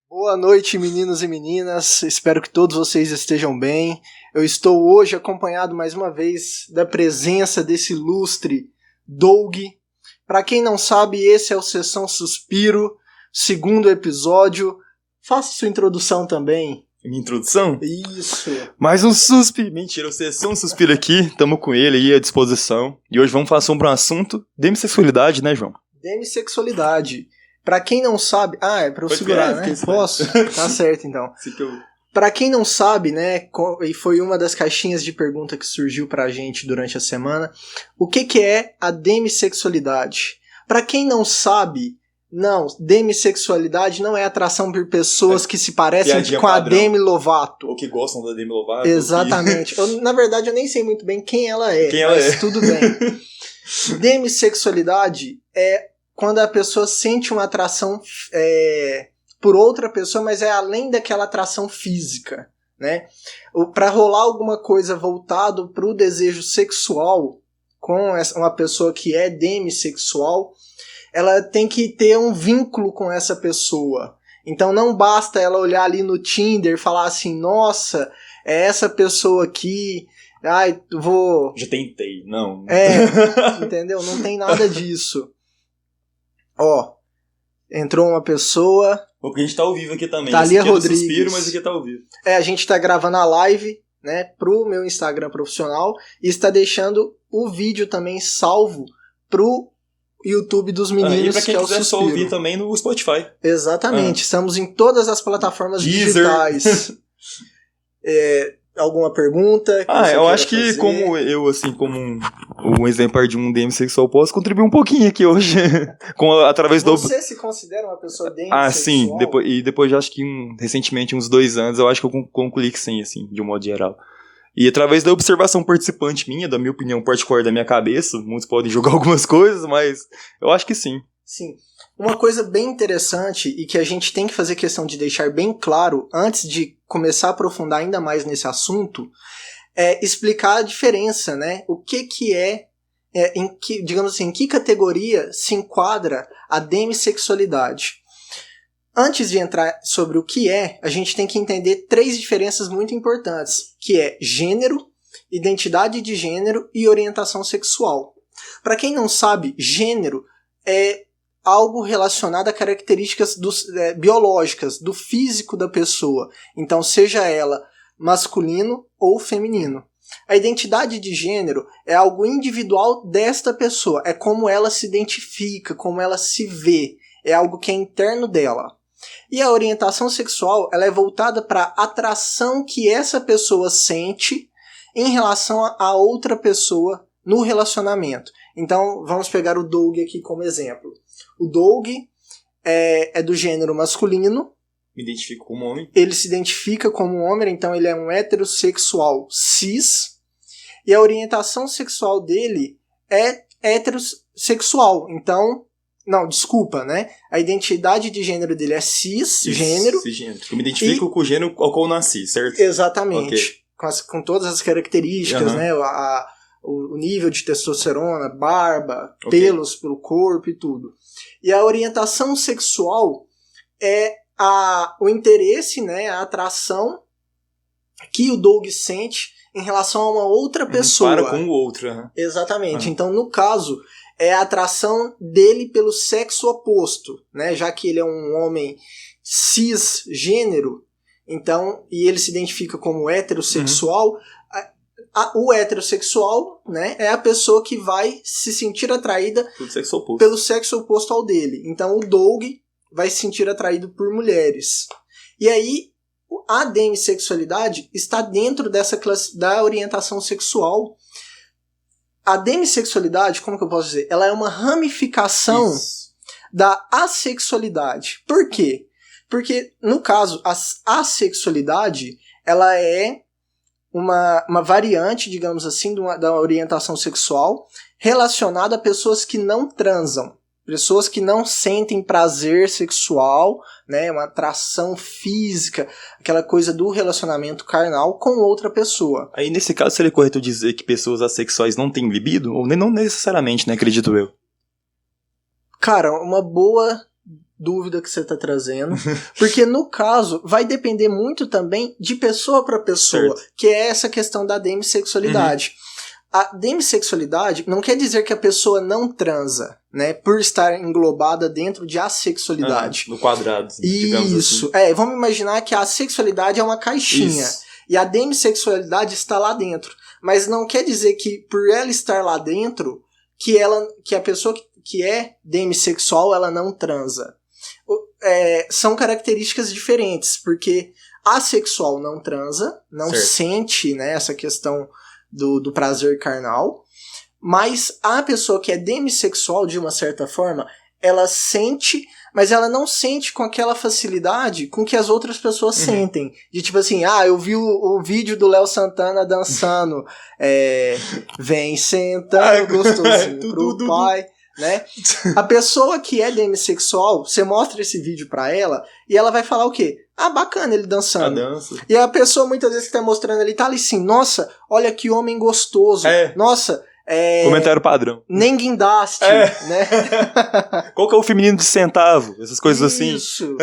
Boa noite, meninos e meninas. Espero que todos vocês estejam bem. Eu estou hoje acompanhado mais uma vez da presença desse ilustre Doug. Para quem não sabe, esse é o Sessão Suspiro, segundo episódio. Faça sua introdução também. Minha introdução? Isso. Mais um suspiro. Mentira, o Sessão Suspiro aqui. Tamo com ele aí à disposição. E hoje vamos falar sobre um assunto demissexualidade, né, João? Demissexualidade. Pra quem não sabe... Ah, é pra eu segurar, né? Posso? Tá certo, então. Pra quem não sabe, né, e foi uma das caixinhas de pergunta que surgiu pra gente durante a semana, o que é a demissexualidade? Pra quem não sabe, não, demissexualidade não é atração por pessoas que se parecem com a Demi Lovato. Ou que gostam da Demi Lovato. Exatamente. Na verdade, eu nem sei muito bem quem ela é, mas tudo bem. Demissexualidade é quando a pessoa sente uma atração por outra pessoa, mas é além daquela atração física, né? Para rolar alguma coisa voltado para o desejo sexual com uma pessoa que é demissexual, ela tem que ter um vínculo com essa pessoa. Então não basta ela olhar ali no Tinder e falar assim, nossa, é essa pessoa aqui, ai, vou... Já tentei, não. Entendeu? Não tem nada disso. Ó, entrou uma pessoa... Porque a gente tá ao vivo aqui também. Thalia aqui é Rodrigues. Suspiro, mas aqui tá ao vivo. A gente tá gravando a live, né, pro meu Instagram profissional e está deixando o vídeo também salvo pro YouTube dos meninos, e pra quem que é o quiser Suspiro. só ouvir também no Spotify. Exatamente, estamos em todas as plataformas digitais. Alguma pergunta? Eu acho que fazer? Como eu, assim, como um exemplar de um demissexual, posso contribuir um pouquinho aqui hoje. Através Você se considera uma pessoa demissexual? Sim. Depois acho que recentemente, uns 2 anos, eu acho que eu concluí que sim, assim, de um modo geral. E através da observação participante minha, da minha opinião particular da minha cabeça, muitos podem julgar algumas coisas, mas eu acho que sim. Sim. Uma coisa bem interessante e que a gente tem que fazer questão de deixar bem claro antes de começar a aprofundar ainda mais nesse assunto é explicar a diferença, né? O que digamos assim, em que categoria se enquadra a demissexualidade. Antes de entrar sobre o que a gente tem que entender 3 diferenças muito importantes, que é gênero, identidade de gênero e orientação sexual. Para quem não sabe, gênero é algo relacionado a características biológicas, do físico da pessoa. Então, seja ela masculino ou feminino. A identidade de gênero é algo individual desta pessoa. É como ela se identifica, como ela se vê. É algo que é interno dela. E a orientação sexual, ela é voltada para a atração que essa pessoa sente em relação a outra pessoa no relacionamento. Então, vamos pegar o Doug aqui como exemplo. O Doug é do gênero masculino. Me identifico como homem. Ele se identifica como homem, então ele é um heterossexual cis. E a orientação sexual dele é heterossexual. Então, não, desculpa, né? A identidade de gênero dele é cisgênero. Cisgênero. Eu me identifico com o gênero ao qual eu nasci, certo? Exatamente. Okay. Com todas as características, né? O nível de testosterona, barba, pelos pelo corpo e tudo. E a orientação sexual é o interesse, né, a atração que o Doug sente em relação a uma outra pessoa. Para com o outro. Exatamente. Então, no caso, é a atração dele pelo sexo oposto, né, já que ele é um homem cisgênero, então, e ele se identifica como heterossexual. O heterossexual, né, é a pessoa que vai se sentir atraída pelo sexo oposto ao dele. Então o Doug vai se sentir atraído por mulheres. E aí a demissexualidade está dentro dessa classe da orientação sexual. A demissexualidade, como que eu posso dizer? Ela é uma ramificação da assexualidade. Por quê? Porque, no caso, a assexualidade, ela é uma variante, digamos assim, da orientação sexual relacionada a pessoas que não transam, pessoas que não sentem prazer sexual, né, uma atração física, aquela coisa do relacionamento carnal com outra pessoa. Aí, nesse caso, seria correto dizer que pessoas assexuais não têm libido? Ou não necessariamente, né, acredito eu. Cara, uma boa dúvida que você está trazendo, porque no caso vai depender muito também de pessoa para pessoa, certo. Que é essa questão da demissexualidade. A demissexualidade não quer dizer que a pessoa não transa, né, por estar englobada dentro de assexualidade. No quadrado, digamos assim. Isso, vamos imaginar que a assexualidade é uma caixinha, isso. E a demissexualidade está lá dentro, mas não quer dizer que por ela estar lá dentro, que a pessoa que é demissexual, ela não transa. São características diferentes, porque assexual não transa, não certo. Sente, né, essa questão do prazer carnal, mas a pessoa que é demissexual, de uma certa forma, ela sente, mas ela não sente com aquela facilidade com que as outras pessoas sentem. De tipo assim, eu vi o vídeo do Léo Santana dançando, vem sentando gostosinho pro pai... Né? A pessoa que é demissexual, você mostra esse vídeo pra ela e ela vai falar o quê? Bacana ele dançando. E a pessoa muitas vezes que tá mostrando ali, tá ali assim, nossa, olha que homem gostoso. Nossa, comentário padrão. Nem guindaste, né? Qual que é o feminino de centavo? Essas coisas assim. Isso.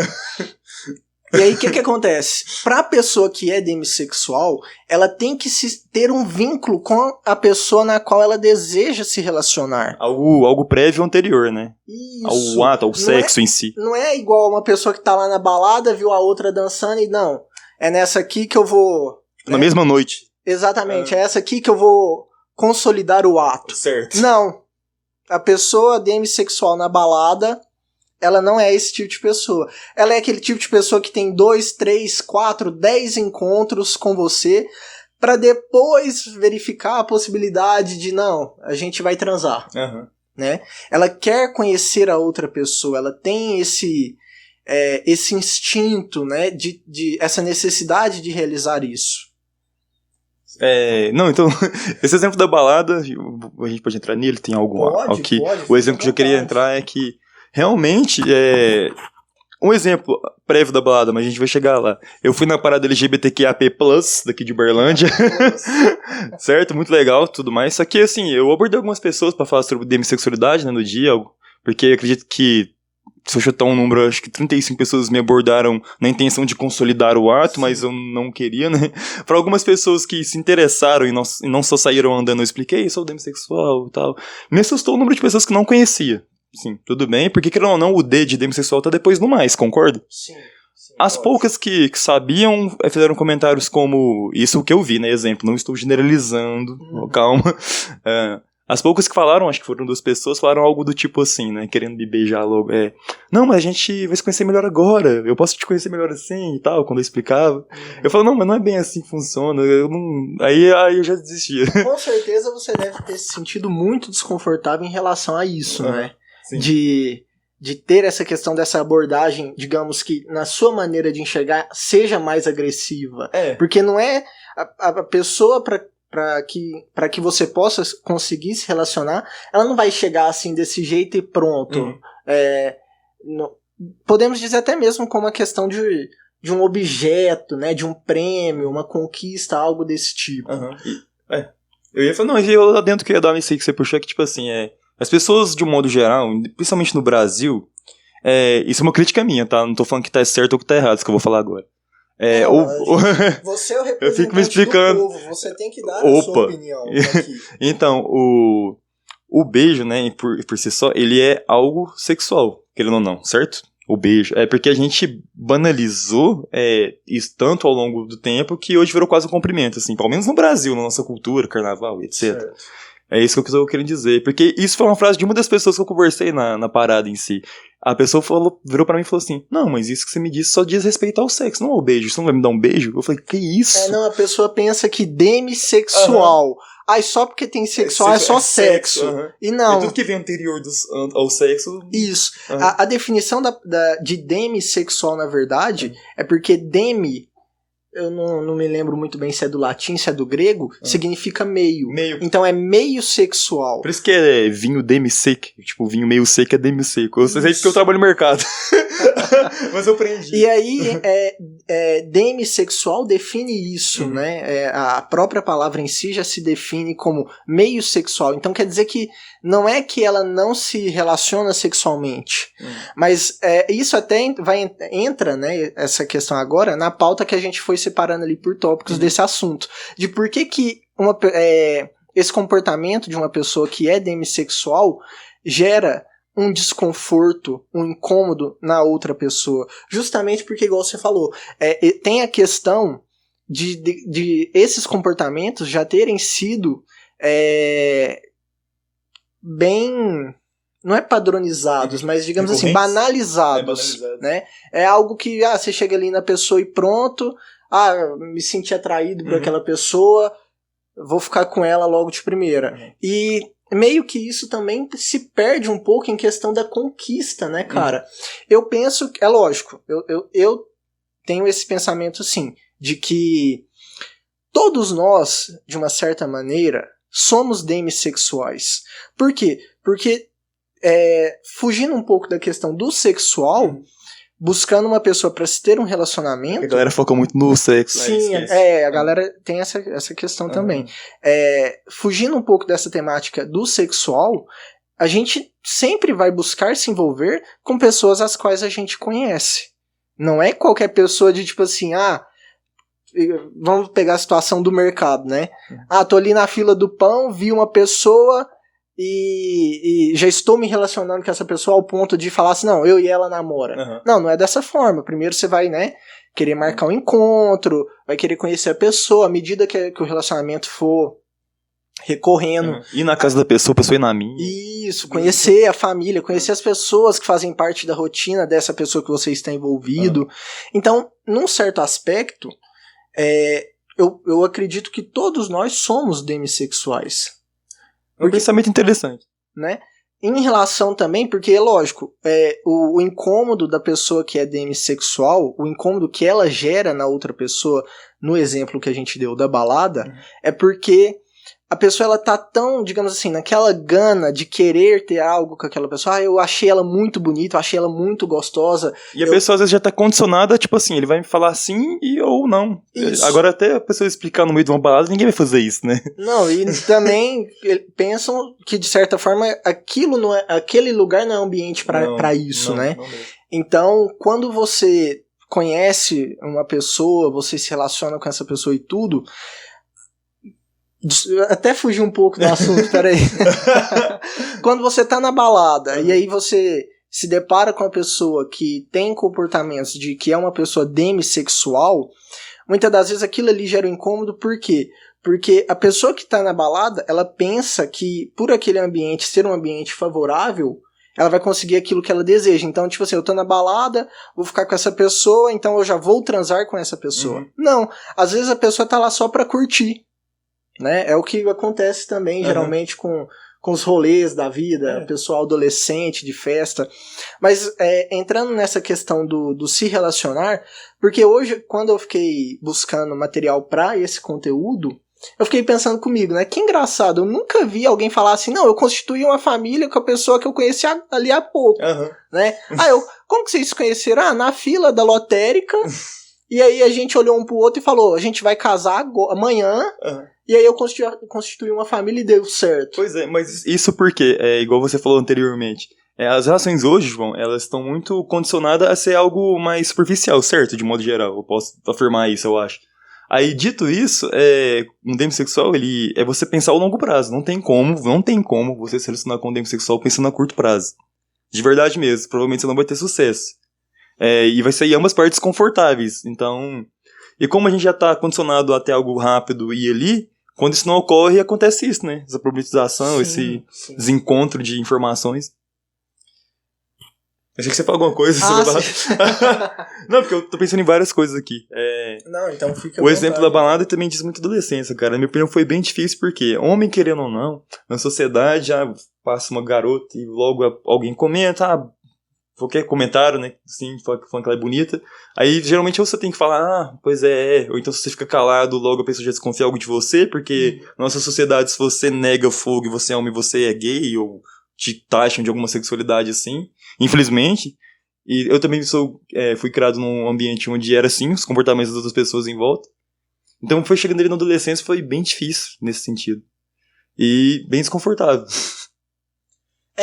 E aí, o que acontece? Pra pessoa que é demissexual, ela tem que ter um vínculo com a pessoa na qual ela deseja se relacionar. Algo prévio ou anterior, né? Isso. Ao ato, ao sexo em si. Não é igual uma pessoa que tá lá na balada, viu a outra dançando e não, é nessa aqui que eu vou... Na mesma noite. Exatamente, é essa aqui que eu vou consolidar o ato. Certo. Não. A pessoa demissexual na balada... ela não é esse tipo de pessoa. Ela é aquele tipo de pessoa que tem 2, 3, 4, 10 encontros com você para depois verificar a possibilidade de, não, a gente vai transar. Uhum. Né? Ela quer conhecer a outra pessoa, ela tem esse instinto, né, de essa necessidade de realizar isso. Não, então, esse exemplo da balada, a gente pode entrar nele, tem algo aqui. O exemplo que eu queria entrar é que realmente, um exemplo prévio da balada, mas a gente vai chegar lá. Eu fui na parada LGBTQIAP+, daqui de Uberlândia, certo? Muito legal, tudo mais. Só que, assim, eu abordei algumas pessoas pra falar sobre demissexualidade, né, no dia, porque eu acredito que, se eu chutar um número, acho que 35 pessoas me abordaram na intenção de consolidar o ato, mas eu não queria, né? Para algumas pessoas que se interessaram e não só saíram andando, eu expliquei, sou demissexual e tal. Me assustou o número de pessoas que não conhecia. Sim, tudo bem, porque querendo ou não, o D de demissexual tá depois no mais, concorda? Sim. As poucas que sabiam fizeram comentários como, isso que eu vi, né, exemplo, não estou generalizando, calma. As poucas que falaram, acho que foram 2 pessoas, falaram algo do tipo assim, né, querendo me beijar logo, não, mas a gente vai se conhecer melhor agora, eu posso te conhecer melhor assim e tal, quando eu explicava. Eu falo, não, mas não é bem assim que funciona, eu não... Aí eu já desistia. Com certeza você deve ter se sentido muito desconfortável em relação a isso, né? Sim. De ter essa questão dessa abordagem, digamos que na sua maneira de enxergar seja mais agressiva. Porque não é a pessoa para que você possa conseguir se relacionar, ela não vai chegar assim desse jeito e pronto. Podemos dizer até mesmo como a questão de um objeto, né, de um prêmio, uma conquista, algo desse tipo. Eu ia falar, não, eu lá dentro que ia dar isso aí que você puxou, que tipo assim, as pessoas, de um modo geral, principalmente no Brasil, isso é uma crítica minha, tá? Não tô falando que tá certo ou que tá errado, isso que eu vou falar agora. Você é o representante eu fico me explicando. do povo, você tem que dar a sua opinião aqui. Então, o beijo, né, por si só, ele é algo sexual, querendo ou não, certo? O beijo. Porque a gente banalizou isso tanto ao longo do tempo que hoje virou quase um cumprimento, assim, pelo menos no Brasil, na nossa cultura, carnaval, etc. Certo. É isso que eu estou querendo dizer. Porque isso foi uma frase de uma das pessoas que eu conversei na parada em si. A pessoa virou pra mim e falou assim, não, mas isso que você me disse só diz respeito ao sexo, não ao beijo. Você não vai me dar um beijo? Eu falei, que isso? Não, a pessoa pensa que demissexual. Só porque tem sexual é só sexo. E não. Tudo que vem anterior ao sexo. Isso. A definição de demissexual, na verdade, é porque demi... Eu não me lembro muito bem se é do latim, se é do grego, significa meio. Então é meio sexual. Por isso que é vinho demi-seco. Tipo, vinho meio seco é demi-seco. Eu sei que eu trabalho no mercado. Mas eu aprendi. E aí, demissexual define isso, né? A própria palavra em si já se define como meio sexual. Então quer dizer que não é que ela não se relaciona sexualmente, mas isso até entra, né, essa questão agora, na pauta que a gente foi separando ali por tópicos desse assunto, de por que esse comportamento de uma pessoa que é demissexual gera um desconforto, um incômodo na outra pessoa. Justamente porque, igual você falou, tem a questão de esses comportamentos já terem sido bem... Não é padronizados, mas digamos assim, banalizados. Né? É algo que você chega ali na pessoa e pronto, me senti atraído por aquela pessoa, vou ficar com ela logo de primeira. E meio que isso também se perde um pouco em questão da conquista, né, cara? Eu penso, é lógico, eu tenho esse pensamento, sim, de que todos nós, de uma certa maneira, somos demissexuais. Por quê? Porque, fugindo um pouco da questão do sexual, buscando uma pessoa para se ter um relacionamento... A galera foca muito no sexo. Sim, a galera tem essa questão também. Fugindo um pouco dessa temática do sexual, a gente sempre vai buscar se envolver com pessoas as quais a gente conhece. Não é qualquer pessoa de tipo assim, vamos pegar a situação do mercado, né? Tô ali na fila do pão, vi uma pessoa... E já estou me relacionando com essa pessoa ao ponto de falar assim, não, eu e ela namora. Não é dessa forma. Primeiro você vai, né, querer marcar um encontro, vai querer conhecer a pessoa, à medida que o relacionamento for recorrendo. Ir na casa da pessoa, a pessoa ir na minha. Isso, conhecer a família, conhecer as pessoas que fazem parte da rotina dessa pessoa que você está envolvido. Então, num certo aspecto, eu acredito que todos nós somos demissexuais. É um pensamento interessante. Né? Em relação também, porque é lógico, o incômodo da pessoa que é demissexual, o incômodo que ela gera na outra pessoa, no exemplo que a gente deu da balada, é porque a pessoa ela tá tão, digamos assim, naquela gana de querer ter algo com aquela pessoa. Eu achei ela muito bonita, eu achei ela muito gostosa. E a pessoa às vezes já tá condicionada, tipo assim, ele vai me falar sim ou não. Isso. Agora até a pessoa explicar no meio de uma balada, ninguém vai fazer isso, né? Não, e também pensam que de certa forma aquele lugar não é ambiente pra isso, né? Não então, quando você conhece uma pessoa, você se relaciona com essa pessoa e tudo... Até fugir um pouco do assunto, peraí. Quando você tá na balada e aí você se depara com uma pessoa que tem comportamentos de que é uma pessoa demissexual, muitas das vezes aquilo ali gera um incômodo, por quê? Porque a pessoa que tá na balada, ela pensa que por aquele ambiente ser um ambiente favorável, ela vai conseguir aquilo que ela deseja. Então, tipo assim, eu tô na balada, vou ficar com essa pessoa, então eu já vou transar com essa pessoa. Não, às vezes a pessoa tá lá só pra curtir. Né? É o que acontece também geralmente com os rolês da vida, pessoal adolescente, de festa. Mas entrando nessa questão do se relacionar, porque hoje, quando eu fiquei buscando material para esse conteúdo, eu fiquei pensando comigo, né? Que engraçado, eu nunca vi alguém falar assim, não, eu constituí uma família com a pessoa que eu conheci ali há pouco. Né? Como que vocês se conheceram? Na fila da lotérica. E aí a gente olhou um pro outro e falou, a gente vai casar amanhã. E aí eu constituí uma família e deu certo. Pois é, mas isso porque, igual você falou anteriormente, as relações hoje, João, elas estão muito condicionadas a ser algo mais superficial, certo? De modo geral, eu posso afirmar isso, eu acho. Aí, dito isso, um demissexual, ele é você pensar ao longo prazo. Não tem como você se relacionar com um demissexual pensando a curto prazo. De verdade mesmo, provavelmente você não vai ter sucesso. E vai ser ambas partes confortáveis. Então, e como a gente já está condicionado a ter algo rápido e ali, quando isso não ocorre, acontece isso, né? Essa problematização, esse desencontro de informações. Achei que você falou alguma coisa sobre a balada. Não, porque eu tô pensando em várias coisas aqui. Não, então fica o exemplo da balada também diz muito adolescência, cara. Na minha opinião foi bem difícil, porque homem, querendo ou não, na sociedade já passa uma garota e logo alguém comenta, qualquer comentário, né, assim, falando que ela é bonita, aí geralmente você tem que falar, pois ou então se você fica calado, logo a pessoa já desconfia algo de você, porque na nossa sociedade, se você nega fogo e você é homem, você é gay, ou te taxam de alguma sexualidade assim, infelizmente, e eu também fui criado num ambiente onde era assim, os comportamentos das outras pessoas em volta, então foi chegando ali na adolescência, foi bem difícil nesse sentido, e bem desconfortável.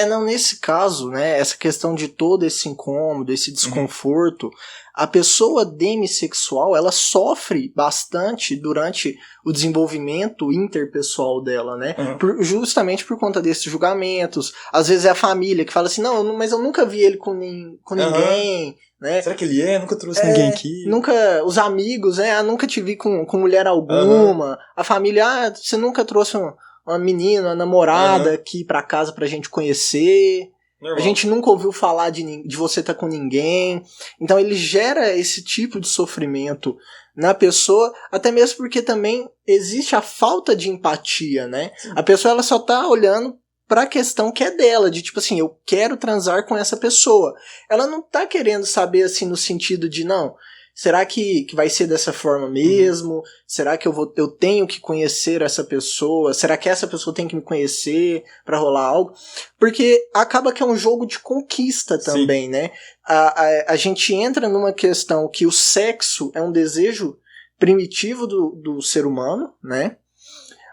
Não, nesse caso, né, essa questão de todo esse incômodo, esse desconforto, a pessoa demissexual, ela sofre bastante durante o desenvolvimento interpessoal dela, né, justamente por conta desses julgamentos. Às vezes é a família que fala assim, não, mas eu nunca vi ele com ninguém, né. Será que ele é? Nunca trouxe ninguém aqui. Nunca, os amigos, nunca te vi com mulher alguma. A família, você nunca trouxe uma menina, uma namorada aqui pra casa pra gente conhecer. Normal. A gente nunca ouviu falar de você estar com ninguém. Então ele gera esse tipo de sofrimento na pessoa, até mesmo porque também existe a falta de empatia, né? Sim. A pessoa ela só tá olhando pra questão que é dela, de tipo assim, eu quero transar com essa pessoa. Ela não tá querendo saber assim no sentido de, não, será que vai ser dessa forma mesmo? Será que eu tenho que conhecer essa pessoa? Será que essa pessoa tem que me conhecer pra rolar algo? Porque acaba que é um jogo de conquista também, sim, né? A gente entra numa questão que o sexo é um desejo primitivo do ser humano, né?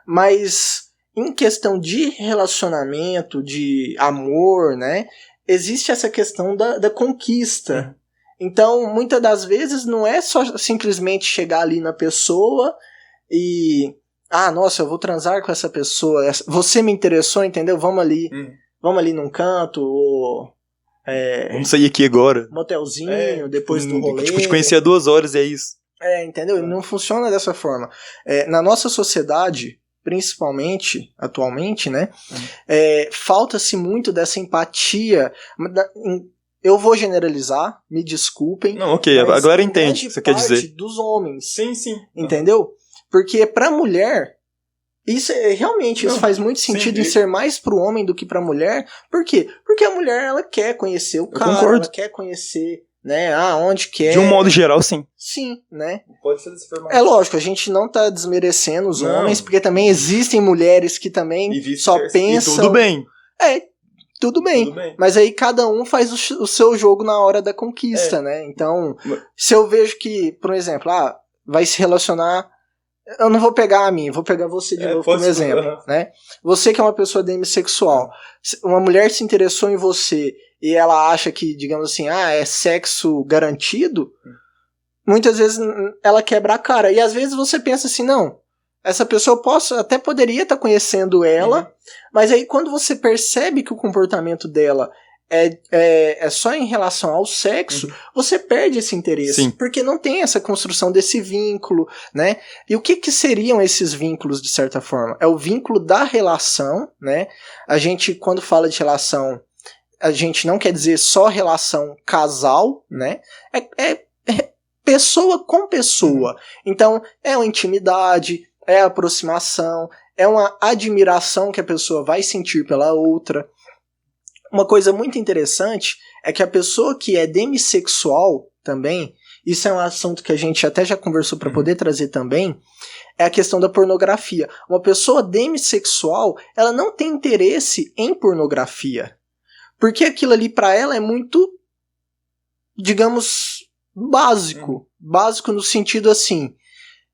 Mas em questão de relacionamento, de amor, né? Existe essa questão da conquista. Então, muitas das vezes não é só simplesmente chegar ali na pessoa e... nossa, eu vou transar com essa pessoa. Você me interessou, entendeu? Vamos ali num canto, ou... vamos sair aqui agora. Motelzinho, depois do rolê. Tipo, te conhecer há 2 horas e é isso. Entendeu? Não funciona dessa forma. Na nossa sociedade, principalmente, atualmente, né? Falta-se muito dessa empatia... Eu vou generalizar, me desculpem. Não, ok, a galera entende o que você quer dizer. Dos homens. Sim. Entendeu? Porque pra mulher, isso faz muito sentido em ser mais pro homem do que pra mulher. Por quê? Porque a mulher, ela quer conhecer o cara, ela quer conhecer, né, onde quer. De um modo geral, sim. Sim, né? Pode ser dessa forma. É lógico, a gente não tá desmerecendo os homens, porque também existem mulheres que também só pensam... E tudo bem. Tudo bem, mas aí cada um faz o seu jogo na hora da conquista, né? Então, se eu vejo que, por exemplo, vai se relacionar... Eu não vou pegar a mim, vou pegar você de novo como exemplo, né? Você que é uma pessoa demissexual, uma mulher se interessou em você e ela acha que, digamos assim, é sexo garantido, muitas vezes ela quebra a cara. E às vezes você pensa assim, não... Essa pessoa até poderia estar conhecendo ela, mas aí quando você percebe que o comportamento dela é só em relação ao sexo, você perde esse interesse. Sim. Porque não tem essa construção desse vínculo, né? E o que seriam esses vínculos, de certa forma? É o vínculo da relação, né? A gente, quando fala de relação, a gente não quer dizer só relação casal, né? É pessoa com pessoa. Então, é uma intimidade... É a aproximação, é uma admiração que a pessoa vai sentir pela outra. Uma coisa muito interessante é que a pessoa que é demissexual também, isso é um assunto que a gente até já conversou para poder trazer também, é a questão da pornografia. Uma pessoa demissexual, ela não tem interesse em pornografia. Porque aquilo ali para ela é muito, digamos, básico. Básico no sentido assim...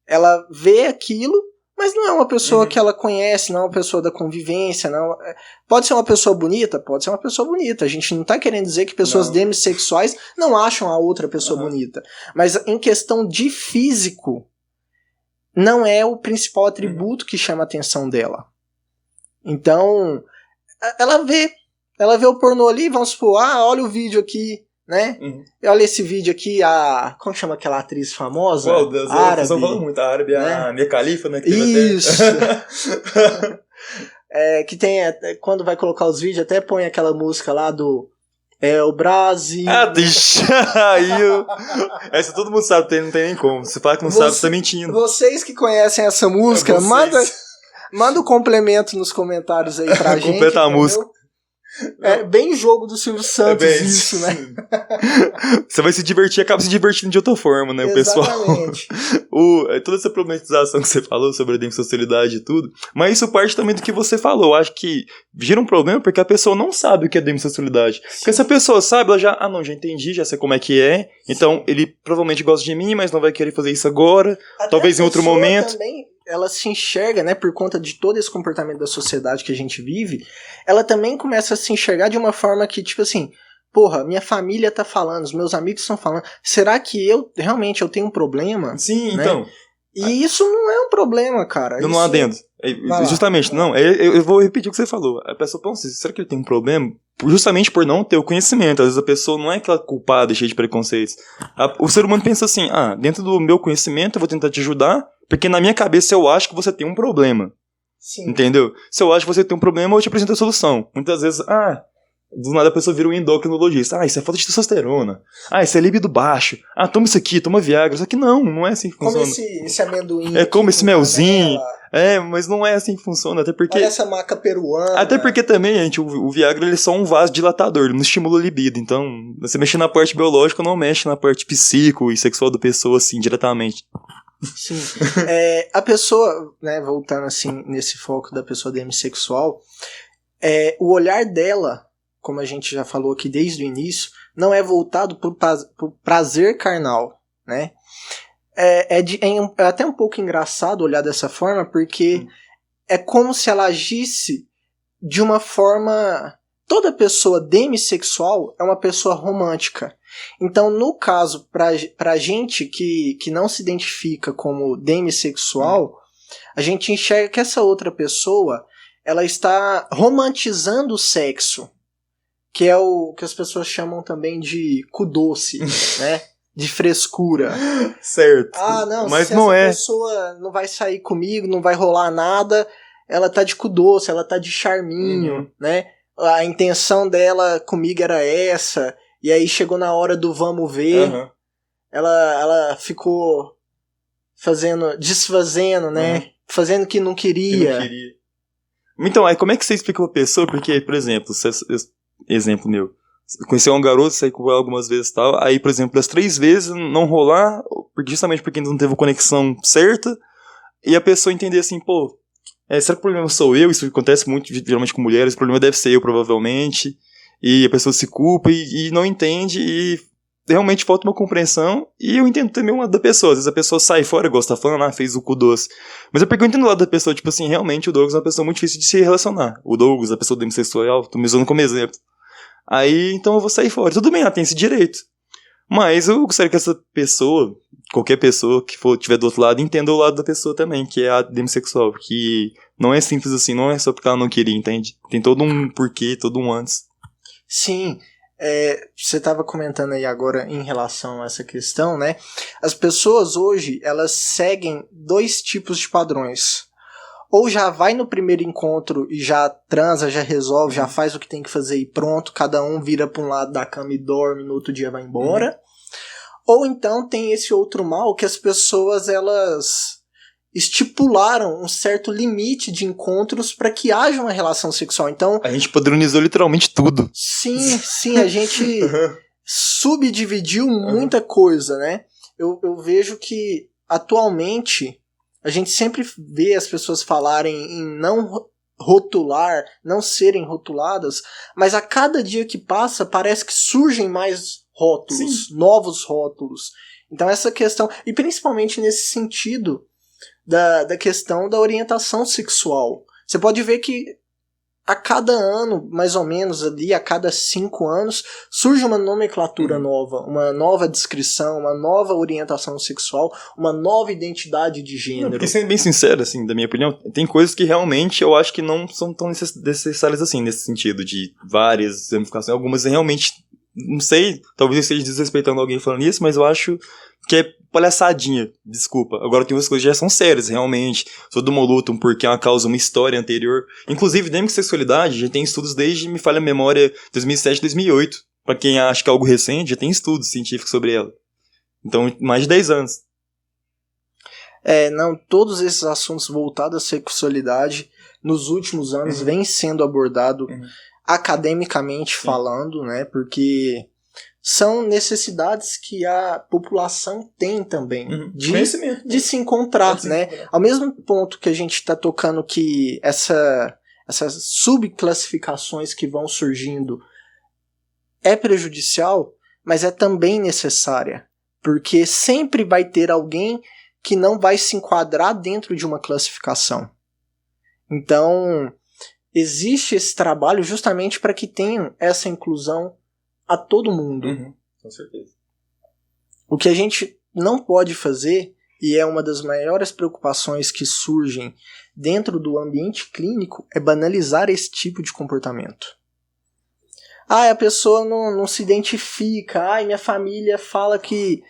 Ela vê aquilo, mas não é uma pessoa que ela conhece, não é uma pessoa da convivência, não. Pode ser uma pessoa bonita? Pode ser uma pessoa bonita. A gente não tá querendo dizer que pessoas demissexuais não acham a outra pessoa bonita. Mas em questão de físico, não é o principal atributo que chama a atenção dela. Então, ela vê o pornô ali, vamos supor, olha o vídeo aqui, né? Olha esse vídeo aqui, como chama aquela atriz famosa? Uau, Deus, árabe. Eu falando muito, a árabe, né? A Mia Khalifa, né? Que isso! Que tem, quando vai colocar os vídeos, até põe aquela música lá do o Brasil. Essa todo mundo sabe, não tem nem como. Se fala que não sabe, você tá mentindo. Vocês que conhecem essa música, manda o complemento nos comentários aí pra gente. Completa a música. Bem jogo do Silvio Santos isso, né? Você vai se divertir, acaba se divertindo de outra forma, né? Exatamente. O pessoal. Toda essa problematização que você falou sobre a demissocialidade e tudo, mas isso parte também do que você falou. Eu acho que gira um problema porque a pessoa não sabe o que é demissocialidade. Porque se a pessoa sabe, ela já entendi, já sei como é que é. Então, ele provavelmente gosta de mim, mas não vai querer fazer isso agora. Até talvez em outro momento. Também, ela se enxerga, né, por conta de todo esse comportamento da sociedade que a gente vive, ela também começa a se enxergar de uma forma que, tipo assim, porra, minha família tá falando, os meus amigos estão falando, será que eu tenho um problema? Sim, né? então. E isso não é um problema, cara. Eu não adendo. Justamente, não, eu vou repetir o que você falou. A pessoa pensa, será que ele tem um problema? Justamente por não ter o conhecimento. Às vezes a pessoa não é aquela culpada, cheia de preconceitos. O ser humano pensa assim, dentro do meu conhecimento eu vou tentar te ajudar, porque na minha cabeça eu acho que você tem um problema. Sim. Entendeu? Se eu acho que você tem um problema, eu te apresento a solução. Muitas vezes, do nada a pessoa vira um endocrinologista. Isso é falta de testosterona. Isso é libido baixo. Toma isso aqui, toma Viagra. Isso aqui não é assim que funciona. Come esse amendoim. Come esse melzinho. Mas não é assim que funciona, até porque... Olha essa maca peruana. Até porque também, gente, o Viagra ele é só um vasodilatador, ele não estimula a libido. Então, você mexer na parte biológica não mexe na parte psico e sexual da pessoa, assim, diretamente. Sim. A pessoa, né, voltando assim, nesse foco da pessoa demissexual, o olhar dela, como a gente já falou aqui desde o início, não é voltado pro prazer carnal, né? É até um pouco engraçado olhar dessa forma, porque é como se ela agisse de uma forma... Toda pessoa demissexual é uma pessoa romântica. Então, no caso, pra gente que não se identifica como demissexual, a gente enxerga que essa outra pessoa ela está romantizando o sexo, que é o que as pessoas chamam também de cu doce, né? De frescura. Certo. Não, mas se não essa pessoa não vai sair comigo, não vai rolar nada, ela tá de cu doce, ela tá de charminho, né? A intenção dela comigo era essa, e aí chegou na hora do vamos ver, ela ficou desfazendo, né? Fazendo que não queria. Então, aí como é que você explica pra pessoa? Porque, por exemplo, exemplo meu, conheceu um garoto, saí com ela algumas vezes e tal, aí, por exemplo, das 3 vezes não rolar, justamente porque não teve a conexão certa, e a pessoa entender assim, será que o problema sou eu? Isso acontece muito, geralmente com mulheres, o problema deve ser eu, provavelmente, e a pessoa se culpa e não entende, e realmente falta uma compreensão, e eu entendo também o lado da pessoa. Às vezes a pessoa sai fora, igual você tá falando, fez o cu doce. Mas é porque eu entendo o lado da pessoa, tipo assim, realmente o Douglas é uma pessoa muito difícil de se relacionar. O Douglas, a pessoa demissexual, tô me usando como exemplo. Aí, então eu vou sair fora. Tudo bem, ela tem esse direito. Mas eu gostaria que essa pessoa, qualquer pessoa que estiver do outro lado, entenda o lado da pessoa também, que é a demissexual. Porque não é simples assim, não é só porque ela não queria, entende? Tem todo um porquê, todo um antes. Sim. Você estava comentando aí agora em relação a essa questão, né? As pessoas hoje, elas seguem 2 tipos de padrões. Ou já vai no primeiro encontro e já transa, já resolve, já faz o que tem que fazer e pronto, cada um vira para um lado da cama e dorme, no outro dia vai embora. Ou então tem esse outro mal que as pessoas, elas estipularam um certo limite de encontros para que haja uma relação sexual. Então, a gente padronizou literalmente tudo. Sim, a gente subdividiu muita coisa, né? Eu vejo que atualmente a gente sempre vê as pessoas falarem em não rotular, não serem rotuladas, mas a cada dia que passa parece que surgem mais rótulos, novos rótulos. Então essa questão, e principalmente nesse sentido da questão da orientação sexual. Você pode ver que a cada ano, mais ou menos ali, a cada 5 anos, surge uma nomenclatura nova, uma nova descrição, uma nova orientação sexual, uma nova identidade de gênero. Porque, sendo bem sincero, assim, da minha opinião, tem coisas que realmente eu acho que não são tão necessárias assim, nesse sentido, de várias ramificações. Algumas realmente, não sei, talvez eu esteja desrespeitando alguém falando isso, mas eu acho que é palhaçadinha, desculpa. Agora tem umas coisas que já são sérias, realmente. Todo uma luta, um porquê, uma causa, uma história anterior. Inclusive, demissexualidade já tem estudos desde, me falha a memória, 2007, 2008. Pra quem acha que é algo recente, já tem estudos científicos sobre ela. Então, mais de 10 anos. Não, todos esses assuntos voltados à sexualidade, nos últimos anos, vem sendo abordado academicamente falando, né? Porque são necessidades que a população tem também de se encontrar, né? Ao mesmo ponto que a gente está tocando que essas subclassificações que vão surgindo é prejudicial, mas é também necessária, porque sempre vai ter alguém que não vai se enquadrar dentro de uma classificação. Então, existe esse trabalho justamente para que tenham essa inclusão a todo mundo. Com certeza. O que a gente não pode fazer, e é uma das maiores preocupações que surgem dentro do ambiente clínico, é banalizar esse tipo de comportamento. A pessoa não se identifica, minha família fala que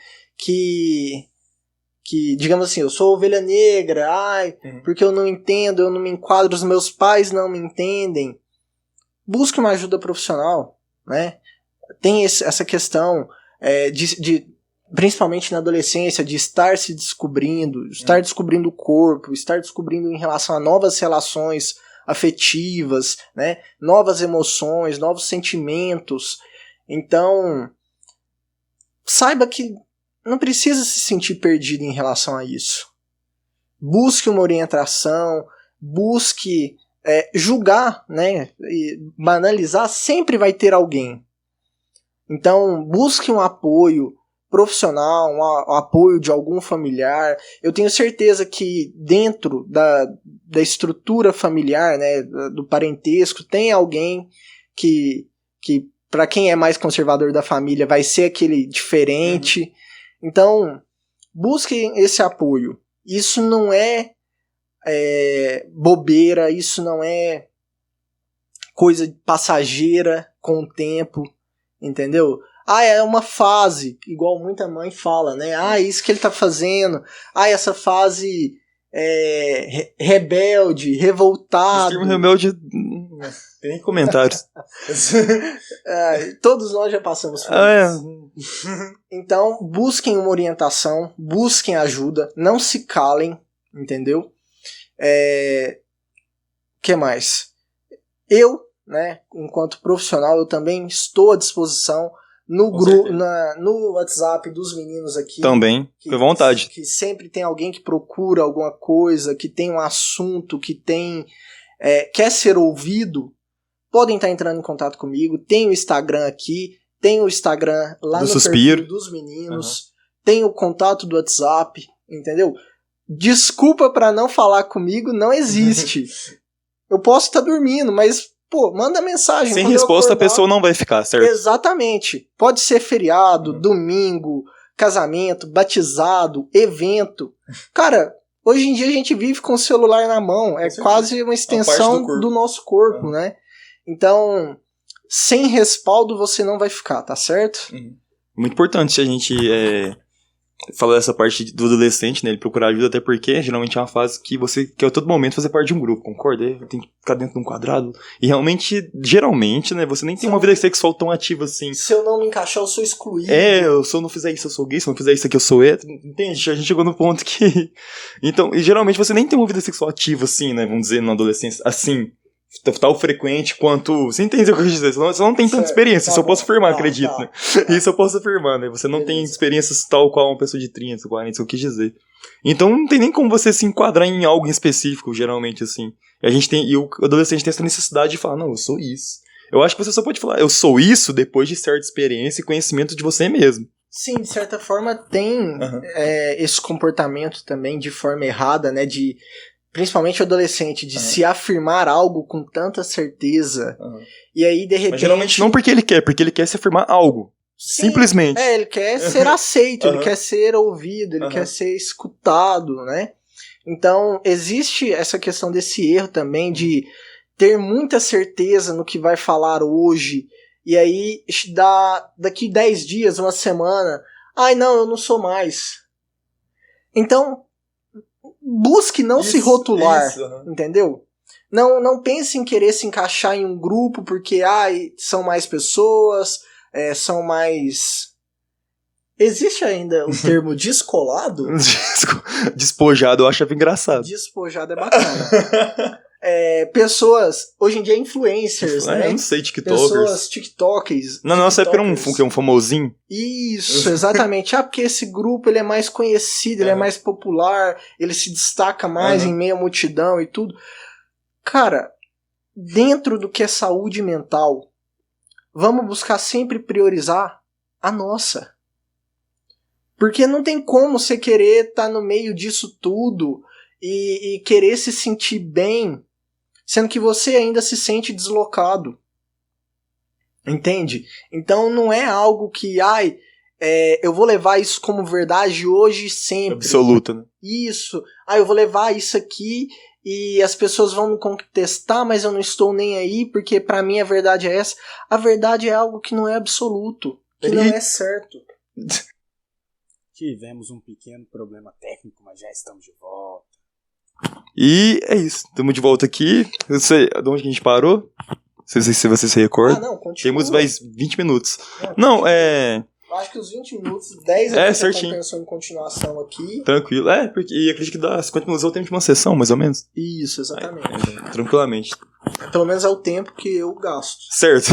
digamos assim, eu sou ovelha negra, porque eu não entendo, eu não me enquadro, os meus pais não me entendem. Busque uma ajuda profissional, né? Tem essa questão principalmente na adolescência, de estar se descobrindo, estar descobrindo o corpo, estar descobrindo em relação a novas relações afetivas, né? Novas emoções, novos sentimentos. Então, saiba que não precisa se sentir perdido em relação a isso. Busque uma orientação, busque julgar, né? E banalizar, sempre vai ter alguém. Então, busque um apoio profissional, um apoio de algum familiar. Eu tenho certeza que dentro da estrutura familiar, né, do parentesco, tem alguém que para quem é mais conservador da família, vai ser aquele diferente. Então, busquem esse apoio. Isso não é bobeira, isso não é coisa passageira com o tempo, entendeu? É uma fase, igual muita mãe fala, né? Isso que ele tá fazendo. Essa fase rebelde, revoltado. Esse termo rebelde, tem nem comentários. Todos nós já passamos por isso. Então, busquem uma orientação, busquem ajuda, não se calem, entendeu? Que mais? Eu, né, enquanto profissional, eu também estou à disposição no WhatsApp dos meninos aqui. Também, fique à vontade. Que sempre tem alguém que procura alguma coisa, que tem um assunto, que tem quer ser ouvido, podem estar entrando em contato comigo. Tem o Instagram aqui, tem o Instagram lá no perfil dos meninos, tem o contato do WhatsApp, entendeu? Desculpa para não falar comigo, não existe. Eu posso estar dormindo, mas manda mensagem. Sem resposta a pessoa não vai ficar, certo? Exatamente. Pode ser feriado, domingo, casamento, batizado, evento. Cara, hoje em dia a gente vive com o celular na mão. É quase uma extensão do nosso corpo, né? Então, sem respaldo você não vai ficar, tá certo? Muito importante a gente falar dessa parte do adolescente, né? Ele procurar ajuda, até porque geralmente é uma fase que você quer a todo momento fazer parte de um grupo, concorda? Tem que ficar dentro de um quadrado. E realmente, geralmente, né? Você nem tem uma vida sexual tão ativa assim. Se eu não me encaixar, eu sou excluído. Se eu não fizer isso, eu sou gay. Se eu não fizer isso aqui, eu sou hétero. Entende? A gente chegou no ponto que... Então, e geralmente você nem tem uma vida sexual ativa assim, né? Vamos dizer, na adolescência, assim... tal frequente quanto... Você entende o que eu quis dizer? Você não tem tanta experiência, isso eu posso afirmar, acredito, né? Isso eu posso afirmar, né? Você não tem experiências tal qual uma pessoa de 30, 40, isso eu quis dizer. Então não tem nem como você se enquadrar em algo em específico, geralmente, assim. E o adolescente tem essa necessidade de falar, não, eu sou isso. Eu acho que você só pode falar, eu sou isso, depois de certa experiência e conhecimento de você mesmo. Sim, de certa forma tem esse comportamento também de forma errada, né? Principalmente o adolescente, de se afirmar algo com tanta certeza. E aí, de repente... Mas geralmente não porque ele quer se afirmar algo. Sim, simplesmente. Ele quer ser aceito, ele quer ser ouvido, ele quer ser escutado, né? Então, existe essa questão desse erro também de ter muita certeza no que vai falar hoje. E aí, daqui 10 dias, uma semana... não, eu não sou mais. Então... busque não se rotular, entendeu? Não pense em querer se encaixar em um grupo porque são mais pessoas, são mais... Existe ainda o termo descolado? Despojado, eu acho engraçado. Despojado é bacana. Pessoas, hoje em dia influencers, né? Eu não sei, tiktokers. Pessoas tiktokers. Na nossa época era um famosinho. Isso, exatamente. Porque esse grupo ele é mais conhecido, ele é mais popular, ele se destaca mais em meio à multidão e tudo. Cara, dentro do que é saúde mental, vamos buscar sempre priorizar a nossa. Porque não tem como você querer estar no meio disso tudo e querer se sentir bem, sendo que você ainda se sente deslocado. Entende? Então não é algo que, eu vou levar isso como verdade hoje e sempre. Absoluta, né? Isso. Eu vou levar isso aqui e as pessoas vão me contestar, mas eu não estou nem aí, porque pra mim a verdade é essa. A verdade é algo que não é absoluto, que não é certo. Tivemos um pequeno problema técnico, mas já estamos de volta. E é isso. Estamos de volta aqui. Eu sei de onde que a gente parou? Se você se recorda. Não, continua. Temos mais 20 minutos. Não, Acho que os 20 minutos, 10 certinho. Pensou em continuação aqui. Tranquilo. Porque e acredito que dá 50 minutos é o tempo de uma sessão, mais ou menos. Isso, exatamente. Tranquilamente. Pelo menos é o tempo que eu gasto. Certo.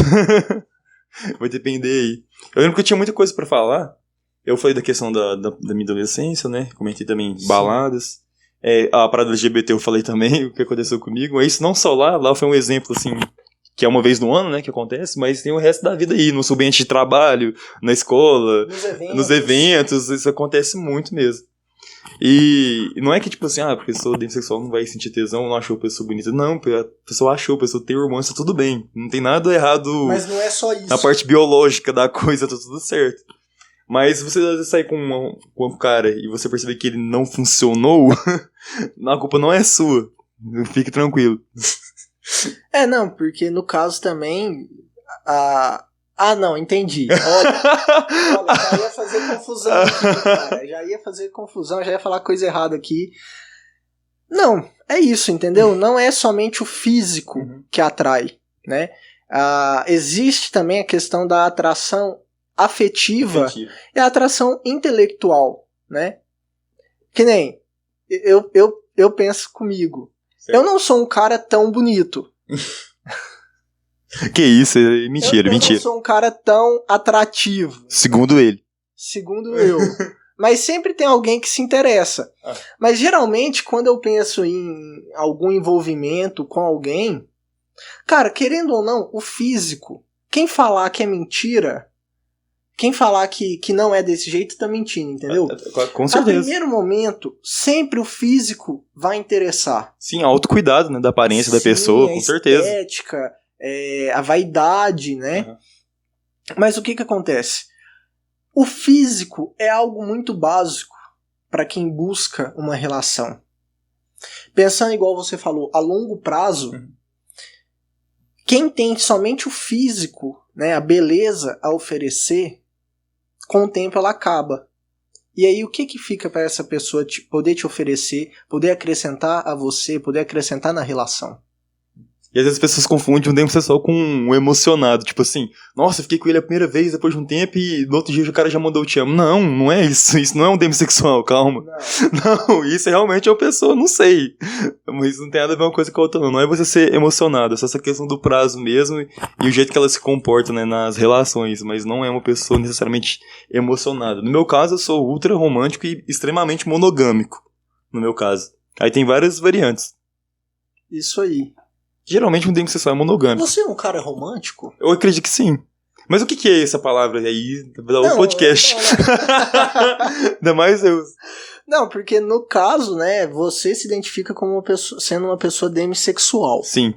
Vai depender aí. Eu lembro que eu tinha muita coisa pra falar. Eu falei da questão da minha adolescência, né? Comentei também baladas. A parada LGBT eu falei também, o que aconteceu comigo. Mas isso não só lá foi um exemplo, assim, que é uma vez no ano, né, que acontece, mas tem o resto da vida aí, no seu ambiente de trabalho, na escola, nos eventos, isso acontece muito mesmo. E não é que, tipo assim, a pessoa demissexual não vai sentir tesão, não achou a pessoa bonita. Não, a pessoa achou, a pessoa tem hormônio, tá tudo bem. Não tem nada errado. Mas não é só isso. Na parte biológica da coisa, tá tudo certo. Mas você às vezes sair com um cara e você perceber que ele não funcionou, a culpa não é sua. Fique tranquilo. Não, porque no caso também não, entendi. Olha, já ia fazer confusão aqui, cara. Já ia falar coisa errada aqui. Não, é isso, entendeu? Não é somente o físico que atrai, né? Existe também a questão da atração afetiva e a atração intelectual, né? Que nem eu penso comigo. Certo. Eu não sou um cara tão bonito. Que isso, mentira. Eu não sou um cara tão atrativo. Segundo ele. Segundo eu. Mas sempre tem alguém que se interessa. Mas geralmente, quando eu penso em algum envolvimento com alguém, cara, querendo ou não, o físico, quem falar que é mentira, quem falar que não é desse jeito tá mentindo, entendeu? Com certeza. A primeiro momento, sempre o físico vai interessar. Sim, autocuidado, né, da aparência da pessoa, com certeza. A estética, a vaidade, né? Mas o que acontece? O físico é algo muito básico para quem busca uma relação. Pensando igual você falou, a longo prazo, quem tem somente o físico, né, a beleza a oferecer, com o tempo ela acaba. E aí o que fica para essa pessoa poder te oferecer, poder acrescentar a você, poder acrescentar na relação? E às vezes as pessoas confundem um demissexual com um emocionado. Tipo assim, nossa, eu fiquei com ele a primeira vez, depois de um tempo, e no outro dia o cara já mandou te amo. Não, não é isso. Isso não é um demissexual, calma. Não, isso é realmente uma pessoa, não sei. Mas não tem nada a ver uma coisa com a outra, não. Não é você ser emocionado, é só essa questão do prazo mesmo e o jeito que ela se comporta, né, nas relações. Mas não é uma pessoa necessariamente emocionada. No meu caso, eu sou ultra romântico e extremamente monogâmico. No meu caso. Aí tem várias variantes. Isso aí. Geralmente um demissexual é monogâmico. Você é um cara romântico? Eu acredito que sim. Mas o que é essa palavra aí? Vai dar um podcast. Ainda mais eu. Não, porque no caso, né, você se identifica como uma pessoa, sendo uma pessoa demissexual. Sim.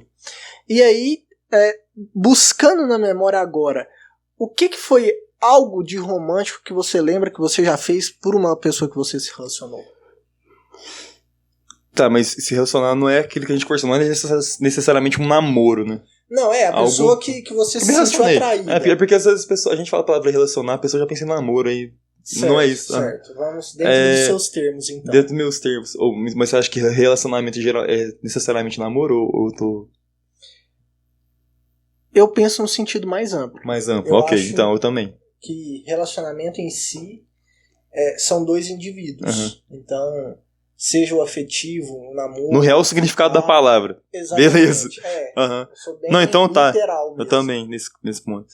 E aí, buscando na memória agora, o que foi algo de romântico que você lembra que você já fez por uma pessoa que você se relacionou? Tá, mas se relacionar não é aquilo que a gente conversou, não é necessariamente um namoro, né? Não, a pessoa que você se sentiu atraída. É porque às vezes a gente fala a palavra relacionar, a pessoa já pensa em namoro, aí certo, não é isso. Certo, vamos dentro dos seus termos, então. Dentro dos meus termos. Mas você acha que relacionamento em geral é necessariamente namoro ou eu tô... Eu penso no sentido mais amplo. Mais amplo, ok, então eu também. Que relacionamento em si são dois indivíduos. Então... Seja o afetivo, o namoro... No real significado da palavra. Exatamente. Beleza. Eu sou bem então tá. literal mesmo. Eu também, nesse ponto.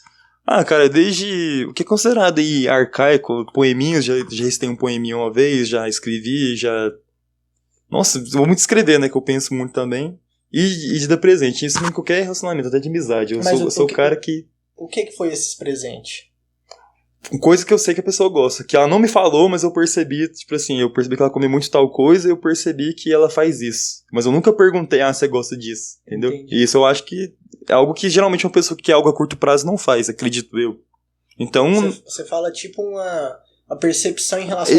Cara, desde... O que é considerado aí arcaico, poeminhos, já recitei um poeminha uma vez, já escrevi, já... Nossa, vou muito escrever, né, que eu penso muito também. E de dar presente, isso em qualquer relacionamento, até de amizade. Eu sou o cara que... O que foi esses presentes? coisa que eu sei que a pessoa gosta, que ela não me falou, mas eu percebi, tipo assim, eu percebi que ela come muito tal coisa e eu percebi que ela faz isso. Mas eu nunca perguntei, você gosta disso, entendeu? Entendi. E isso eu acho que é algo que geralmente uma pessoa que quer algo a curto prazo não faz, acredito eu. Então... Você fala tipo uma percepção em relação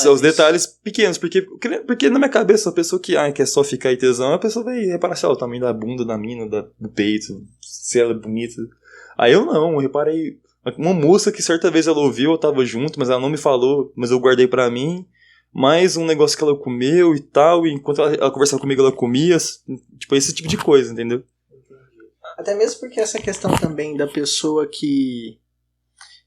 aos detalhes pequenos, porque na minha cabeça a pessoa que quer só ficar aí tesão, a pessoa vai reparar o tamanho da bunda da mina, do peito, se ela é bonita. Aí eu reparei uma música que certa vez ela ouviu, eu tava junto, mas ela não me falou, mas eu guardei pra mim, mais um negócio que ela comeu e tal, e enquanto ela conversava comigo ela comia, tipo esse tipo de coisa, entendeu? Até mesmo porque essa questão também da pessoa que,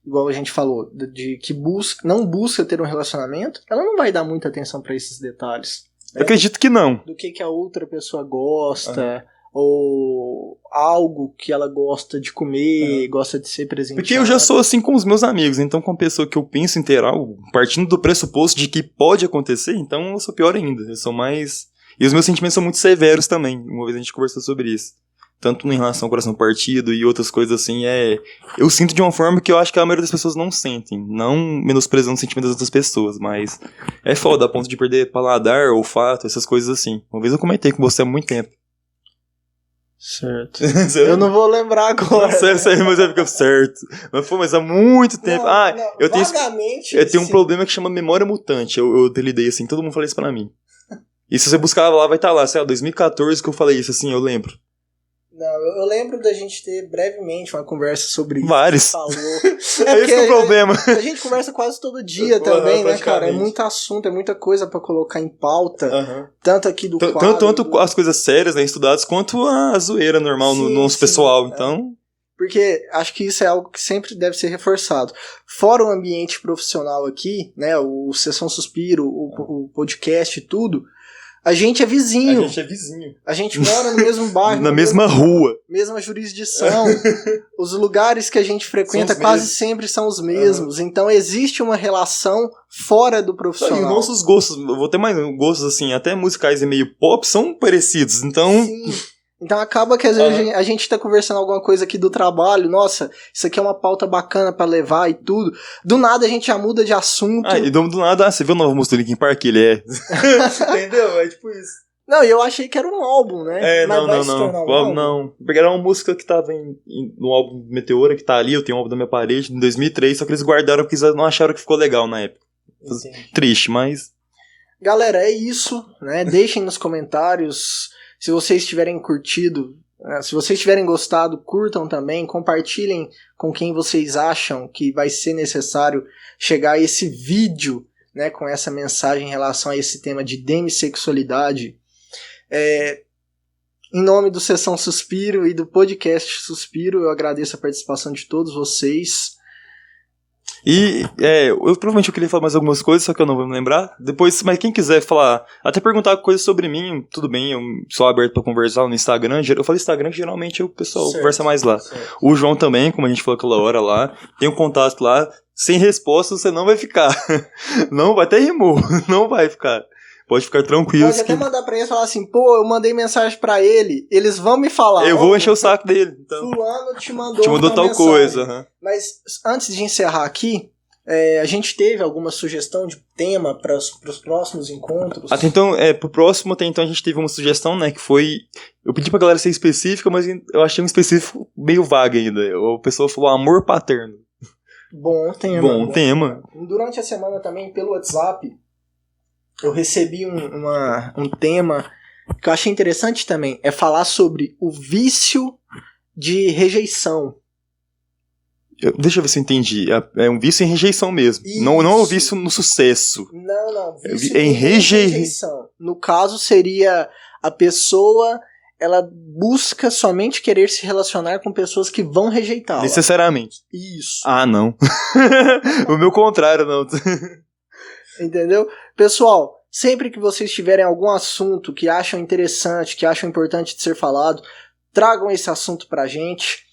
igual a gente falou, de que não busca ter um relacionamento, ela não vai dar muita atenção pra esses detalhes. Eu acredito que não. Do que a outra pessoa gosta, ou algo que ela gosta de comer, gosta de ser presenteada. Porque eu já sou assim com os meus amigos, então com a pessoa que eu penso em ter algo, partindo do pressuposto de que pode acontecer, então eu sou pior ainda, eu sou mais... E os meus sentimentos são muito severos também, uma vez a gente conversou sobre isso. Tanto em relação ao coração partido e outras coisas assim, eu sinto de uma forma que eu acho que a maioria das pessoas não sentem, não menosprezando os sentimentos das outras pessoas, mas é foda a ponto de perder paladar, olfato, essas coisas assim. Uma vez eu comentei com você há muito tempo. Certo. Eu não vou lembrar agora. Não, sério, mas fica certo. Mas há muito tempo. Eu tenho um problema que chama memória mutante. Eu delidei assim, todo mundo fala isso pra mim. E se você buscar lá, vai estar lá, sei lá, 2014 que eu falei isso, assim, eu lembro. Não, eu lembro da gente ter brevemente uma conversa sobre isso. Vários. Falou. Esse que é o problema. A gente conversa quase todo dia também, né, cara? É muito assunto, é muita coisa pra colocar em pauta. Tanto aqui do quadro... Tanto as coisas sérias, né, estudadas, quanto a zoeira normal no nosso pessoal, então... Porque acho que isso é algo que sempre deve ser reforçado. Fora o ambiente profissional aqui, né, o Sessão Suspiro, o podcast e tudo... A gente é vizinho. A gente mora no mesmo bairro. Na mesma rua. Mesma jurisdição. Os lugares que a gente frequenta quase sempre são os mesmos. Então existe uma relação fora do profissional. E os nossos gostos, eu vou ter mais gostos assim, até musicais e meio pop, são parecidos. Então... Sim. Então acaba que às vezes a gente tá conversando alguma coisa aqui do trabalho, nossa, isso aqui é uma pauta bacana pra levar e tudo. Do nada a gente já muda de assunto. E do nada, você viu o novo música do Linkin Park? Ele é... Entendeu? É tipo isso. Não, eu achei que era um álbum, né? Mas vai se tornar um álbum? Não, porque era uma música que tava no álbum Meteora, que tá ali, eu tenho um álbum da minha parede, em 2003, só que eles guardaram porque eles não acharam que ficou legal na época. Entendi. Triste, mas... Galera, é isso, né? Deixem nos comentários... Se vocês tiverem curtido, se vocês tiverem gostado, curtam também, compartilhem com quem vocês acham que vai ser necessário chegar a esse vídeo, né, com essa mensagem em relação a esse tema de demissexualidade. Em nome do Sessão Suspiro e do podcast Suspiro, eu agradeço a participação de todos vocês. E eu provavelmente queria falar mais algumas coisas, só que eu não vou me lembrar. Depois, mas quem quiser falar, até perguntar coisas sobre mim, tudo bem, eu sou aberto pra conversar no Instagram. Eu falo Instagram que geralmente o pessoal conversa mais lá. Certo. O João também, como a gente falou aquela hora lá, tem um contato lá. Sem resposta você não vai ficar. Não, até rimou, não vai ficar. Pode ficar tranquilo. Pode até mandar pra eles e falar assim, pô, eu mandei mensagem pra ele, eles vão me falar. Eu vou encher o saco dele. Então. Fulano te mandou tal mensagem. Coisa. Mas antes de encerrar aqui, a gente teve alguma sugestão de tema para os próximos encontros? Até então, pro próximo, até então a gente teve uma sugestão, né, que foi... Eu pedi pra galera ser específica, mas eu achei um específico meio vago ainda. A pessoa falou amor paterno. Bom tema. Durante a semana também, pelo WhatsApp, eu recebi um tema que eu achei interessante também. É falar sobre o vício de rejeição. Deixa eu ver se eu entendi. É um vício em rejeição mesmo. Não é um vício no sucesso. Não. Vício em rejeição. No caso, seria a pessoa... Ela busca somente querer se relacionar com pessoas que vão rejeitá-la. Necessariamente. Isso. Ah, não. O meu contrário, não. Entendeu? Pessoal, sempre que vocês tiverem algum assunto que acham interessante, que acham importante de ser falado, tragam esse assunto pra gente.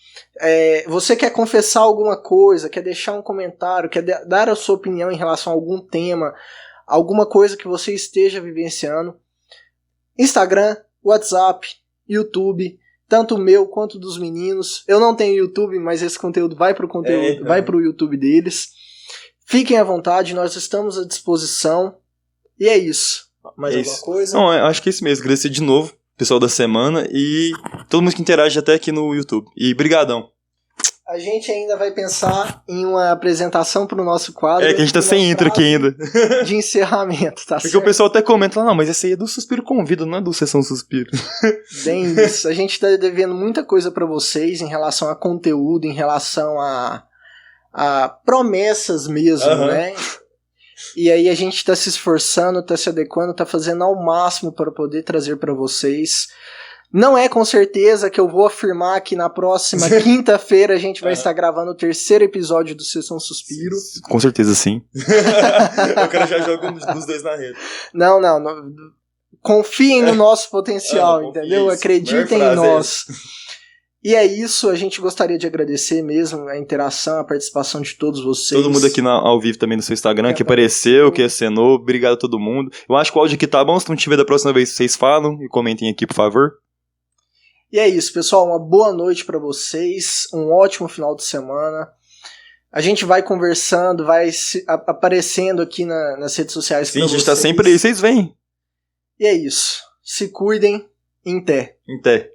Você quer confessar alguma coisa, quer deixar um comentário, quer dar a sua opinião em relação a algum tema, alguma coisa que você esteja vivenciando. Instagram, WhatsApp, YouTube, tanto o meu quanto dos meninos. Eu não tenho YouTube, mas esse conteúdo vai pro vai pro YouTube deles. Fiquem à vontade, nós estamos à disposição. E é isso. Mais alguma coisa? Não, acho que é isso mesmo. Agradecer de novo, pessoal da semana, e todo mundo que interage até aqui no YouTube. E brigadão. A gente ainda vai pensar em uma apresentação pro nosso quadro. Que a gente tá sem intro aqui ainda. De encerramento, tá certo? Porque o pessoal até comenta, não, mas esse aí é do Suspiro Convida, não é do Sessão Suspiro. Bem isso. A gente tá devendo muita coisa pra vocês em relação a conteúdo, em relação a promessas mesmo, né? E aí a gente tá se esforçando, tá se adequando, tá fazendo ao máximo para poder trazer pra vocês. Não é com certeza que eu vou afirmar que na próxima quinta-feira a gente vai estar gravando o 3º episódio do Sessão Suspiro. Com certeza sim. O cara já joga um dos dois na rede. Não. Confiem no nosso potencial, entendeu? Acreditem em nós. E é isso, a gente gostaria de agradecer mesmo a interação, a participação de todos vocês. Todo mundo aqui ao vivo também no seu Instagram, que apareceu, que acenou. Obrigado a todo mundo. Eu acho que o áudio aqui tá bom, se não tiver da próxima vez vocês falam e comentem aqui, por favor. E é isso, pessoal, uma boa noite pra vocês, um ótimo final de semana. A gente vai conversando, vai aparecendo aqui nas redes sociais. Sim, a gente tá sempre aí, vocês vêm. E é isso, se cuidem, em té. Em té.